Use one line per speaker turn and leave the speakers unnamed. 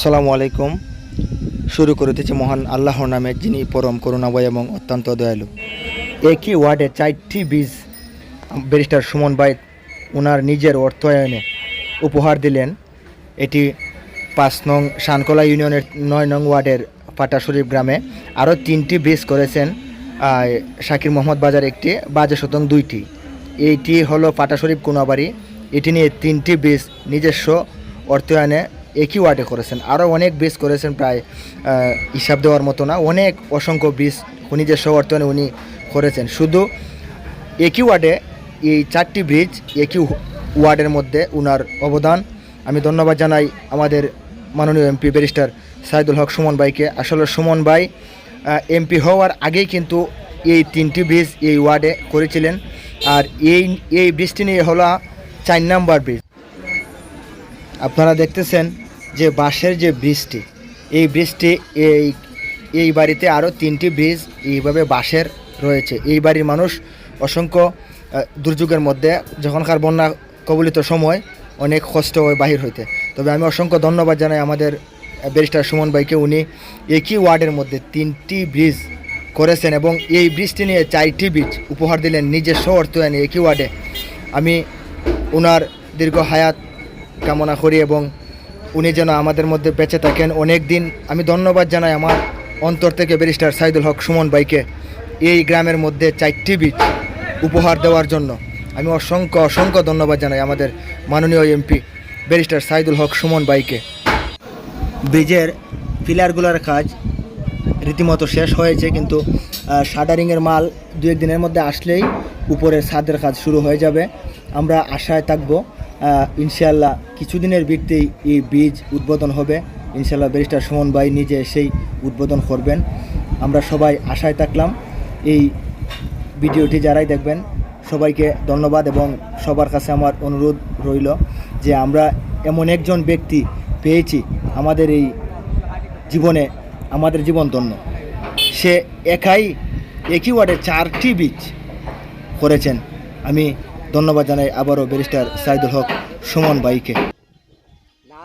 আসসালামু আলাইকুম। শুরু করে দিয়েছে মহান আল্লাহর নামে, যিনি পরম করুণাময় এবং অত্যন্ত দয়ালু। একই ওয়ার্ডে 4টি বীজ ব্যারিস্টার সুমন ভাই ওনার নিজের অর্থায়নে উপহার দিলেন। এটি 5 নং শানকলা ইউনিয়নের 9 নং ওয়ার্ডের পাটা শরীফ গ্রামে। আরও 3টি বীজ করেছেন শাকির মোহাম্মদ বাজার একটি, বাজে শতং 2টি। এইটি হলো পাটা শরীফ কোনাবাড়ি। এটি নিয়ে 3টি বীজ নিজস্ব অর্থায়নে একই ওয়ার্ডে করেছেন। আরও অনেক বীজ করেছেন, প্রায় হিসাব দেওয়ার মতো না, অনেক অসংখ্য বীজ নিজস্ব অর্থায়নে উনি করেছেন। শুধু একই ওয়ার্ডে এই 4টি ব্রিজ একই ওয়ার্ডের মধ্যে উনার অবদান। আমি ধন্যবাদ জানাই আমাদের মাননীয় এমপি ব্যারিস্টার সাইদুল হক সুমন ভাইকে। আসলে সুমন ভাই এমপি হওয়ার আগেই কিন্তু এই 3টি ব্রিজ এই ওয়ার্ডে করেছিলেন। আর এই ব্রিজটি নিয়ে হলো 4 নম্বর ব্রিজ। আপনারা দেখতেছেন যে বাঁশের যে ব্রিজটি, এই ব্রিজটি এই বাড়িতে আরও 3টি ব্রিজ এইভাবে বাঁশের রয়েছে। এই বাড়ির মানুষ অসংখ্য দুর্যোগের মধ্যে, যখনকার বন্যা কবলিত সময় অনেক কষ্ট হয় বাহির হইতে। তবে আমি অসংখ্য ধন্যবাদ জানাই আমাদের ব্যারিস্টার সুমন ভাইকে। উনি একই ওয়ার্ডের মধ্যে 3টি ব্রিজ করেছেন এবং এই ব্রিজটি নিয়ে 4টি ব্রিজ উপহার দিলেন নিজস্ব অর্থায়নে একই ওয়ার্ডে। আমি ওনার দীর্ঘ হায়াত কামনা করি এবং উনি যেন আমাদের মধ্যে বেঁচে থাকেন অনেক দিন। আমি ধন্যবাদ জানাই আমার অন্তর থেকে ব্যারিস্টার সাইদুল হক সুমন ভাইকে এই গ্রামের মধ্যে 4টি বীজ উপহার দেওয়ার জন্য। আমি অসংখ্য ধন্যবাদ জানাই আমাদের মাননীয় এমপি ব্যারিস্টার সাইদুল হক সুমন ভাইকে। ব্রিজের পিলারগুলোর কাজ রীতিমতো শেষ হয়েছে, কিন্তু শাটারিংয়ের মাল 2-1 দিনের মধ্যে আসলেই উপরের ছাদের কাজ শুরু হয়ে যাবে। আমরা আশায় থাকবো ইনশাআল্লাহ কিছুদিনের ভিত্তিতেই এই ব্রিজ উদ্বোধন হবে। ইনশাআল্লাহ ব্যারিস্টার সুমন ভাই নিজে সেই উদ্বোধন করবেন। আমরা সবাই আশায় থাকলাম। এই ভিডিওটি যারাই দেখবেন সবাইকে ধন্যবাদ এবং সবার কাছে আমার অনুরোধ রইল যে আমরা এমন একজন ব্যক্তি পেয়েছি আমাদের এই জীবনে, আমাদের জীবন ধন্য। সে একই ওয়ার্ডে 4টি বীজ করেছেন। আমি ধন্যবাদ জানাই আবারও ব্যারিস্টার সাইদুল হক সুমন ভাইকে। না